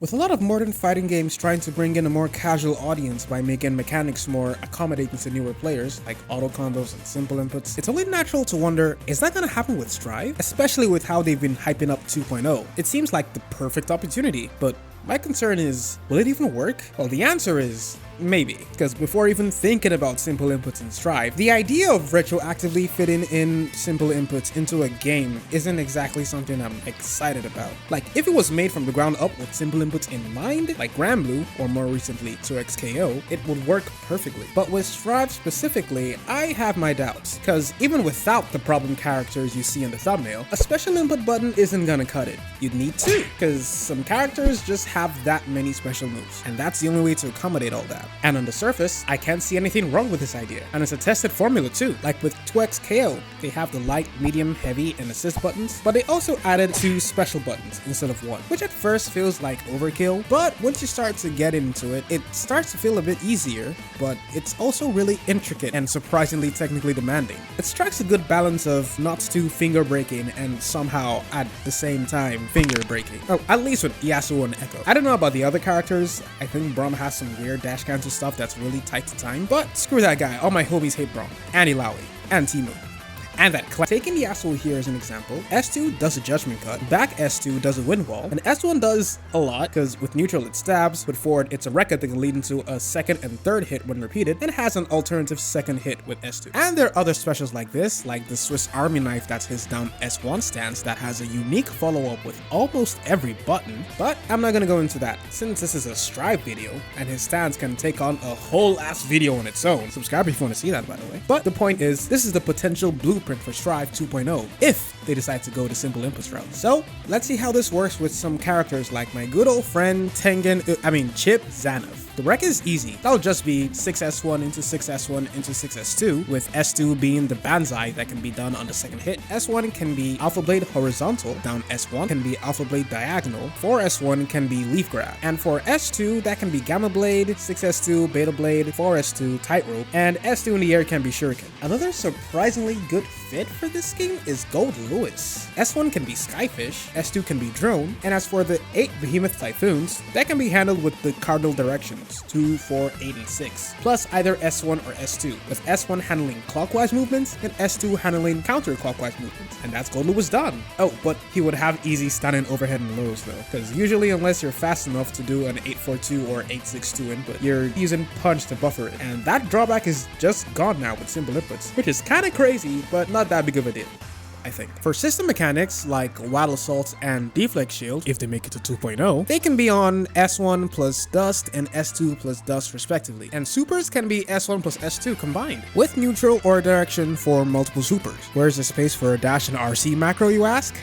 With a lot of modern fighting games trying to bring in a more casual audience by making mechanics more accommodating to newer players, like auto combos and simple inputs, it's only natural to wonder, is that gonna happen with Strive? Especially with how they've been hyping up 2.0. It seems like the perfect opportunity, but my concern is, will it even work? Well, the answer is maybe, because before even thinking about simple inputs in Strive, the idea of retroactively fitting in simple inputs into a game isn't exactly something I'm excited about. Like, if it was made from the ground up with simple inputs in mind, like Granblue, or more recently 2XKO, it would work perfectly. But with Strive specifically, I have my doubts, because even without the problem characters you see in the thumbnail, a special input button isn't gonna cut it. You'd need two, because some characters just have that many special moves, and that's the only way to accommodate all that. And on the surface, I can't see anything wrong with this idea. And it's a tested formula too. Like with 2XKO, they have the light, medium, heavy, and assist buttons, but they also added 2 special buttons instead of 1, which at first feels like overkill, but once you start to get into it, it starts to feel a bit easier, but it's also really intricate and surprisingly technically demanding. It strikes a good balance of not too finger breaking and somehow at the same time finger breaking. Oh, at least with Yasuo and Echo. I don't know about the other characters. I think Braum has some weird dash cancel stuff that's really tight to time, but screw that guy. All my homies hate Braum, and Illaoi, and Timo. And that taking Yasuo here as an example, S2 does a judgment cut, back S2 does a wind wall, and S1 does a lot, because with neutral it stabs, with forward it's a record that can lead into a second and third hit when repeated, and has an alternative second hit with S2. And there are other specials like this, like the Swiss Army knife that's his down S1 stance that has a unique follow-up with almost every button, but I'm not gonna go into that, since this is a Strive video, and his stance can take on a whole ass video on its own. Subscribe if you want to see that, by the way. But the point is, this is the potential blueprint for Strive 2.0 if they decide to go the simple inputs route. So let's see how this works with some characters like my good old friend Chip Zanav. The rec is easy. That'll just be 6S1 into 6S1 into 6S2, with S2 being the banzai that can be done on the second hit. S1 can be Alpha Blade horizontal, down S1 can be Alpha Blade diagonal, 4S1 can be leaf grab, and for S2 that can be Gamma Blade, 6S2 Beta Blade, 4S2 tightrope, and S2 in the air can be shuriken. Another surprisingly good fit for this scheme is Gold Lewis. S1 can be Skyfish, S2 can be Drone, and as for the 8 Behemoth Typhoons, that can be handled with the cardinal directions 2, 4, 8, and 6, plus either S1 or S2, with S1 handling clockwise movements and S2 handling counterclockwise movements, and that's Gold Lewis done. Oh, but he would have easy stunning overhead and lows though, because usually unless you're fast enough to do an 842 or 862 input, you're using punch to buffer it, and that drawback is just gone now with simple inputs, which is kinda crazy, but not that big of a deal, I think. For system mechanics like Wild Assault and Deflect Shield, if they make it to 2.0, they can be on S1 plus Dust and S2 plus Dust respectively, and supers can be S1 plus S2 combined, with neutral or direction for multiple supers. Where's the space for a dash and RC macro, you ask?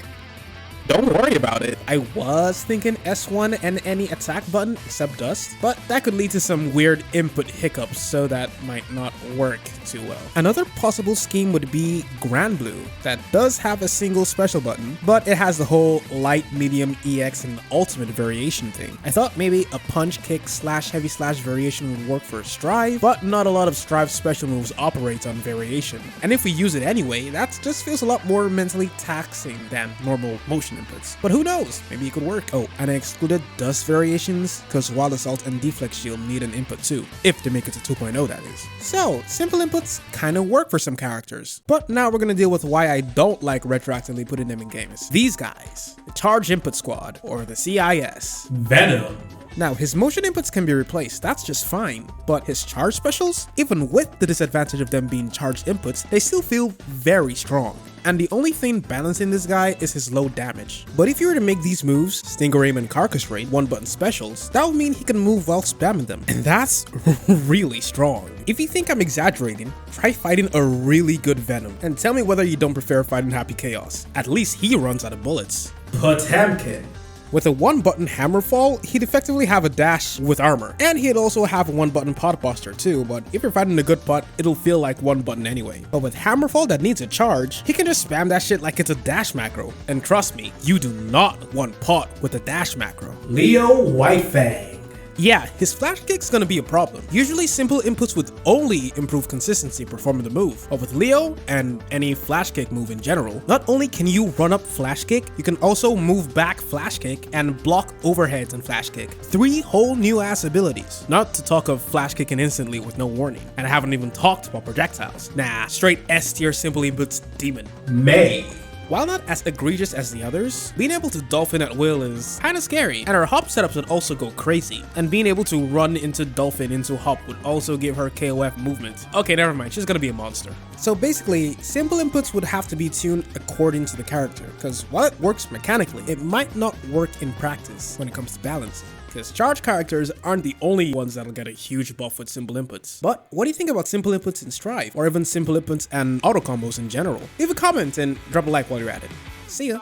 Don't worry about it. I was thinking S1 and any attack button except Dust, but that could lead to some weird input hiccups, so that might not work too well. Another possible scheme would be Granblue, that does have a single special button, but it has the whole light, medium, EX, and ultimate variation thing. I thought maybe a punch, kick, slash, heavy slash variation would work for Strive, but not a lot of Strive special moves operate on variation. And if we use it anyway, that just feels a lot more mentally taxing than normal motion inputs. But who knows? Maybe it could work. Oh, and I excluded Dust variations because Wild Assault and Deflect Shield need an input too, if they make it to 2.0 that is. So, simple inputs kind of work for some characters. But now we're gonna deal with why I don't like retroactively putting them in games. These guys, the Charge Input Squad, or the CIS. Venom. Now, his motion inputs can be replaced, that's just fine, but his charge specials, even with the disadvantage of them being charged inputs, they still feel very strong. And the only thing balancing this guy is his low damage. But if you were to make these moves, Stinger Aim and Carcass Raid, 1-button specials, that would mean he can move while spamming them, and that's really strong. If you think I'm exaggerating, try fighting a really good Venom, and tell me whether you don't prefer fighting Happy Chaos. At least he runs out of bullets. Potemkin. With a 1-button Hammerfall, he'd effectively have a dash with armor, and he'd also have a 1-button pot buster too, but if you're fighting a good pot, it'll feel like 1 button anyway. But with Hammerfall that needs a charge, he can just spam that shit like it's a dash macro, and trust me, you do not want pot with a dash macro. Leo Whitefang. Yeah, his flash kick's gonna be a problem. Usually simple inputs would only improve consistency performing the move, but with Leo and any flash kick move in general, not only can you run up flash kick, you can also move back flash kick and block overheads and flash kick. 3 whole new ass abilities. Not to talk of flash kicking instantly with no warning. And I haven't even talked about projectiles. Nah, straight S tier simple inputs demon. May. While not as egregious as the others, being able to dolphin at will is kinda scary, and her hop setups would also go crazy, and being able to run into dolphin into hop would also give her KOF movement. Okay, never mind, she's gonna be a monster. So basically, simple inputs would have to be tuned according to the character, because while it works mechanically, it might not work in practice when it comes to balancing. Because charge characters aren't the only ones that'll get a huge buff with simple inputs. But what do you think about simple inputs in Strive, or even simple inputs and auto combos in general? Leave a comment and drop a like while you're at it. See ya!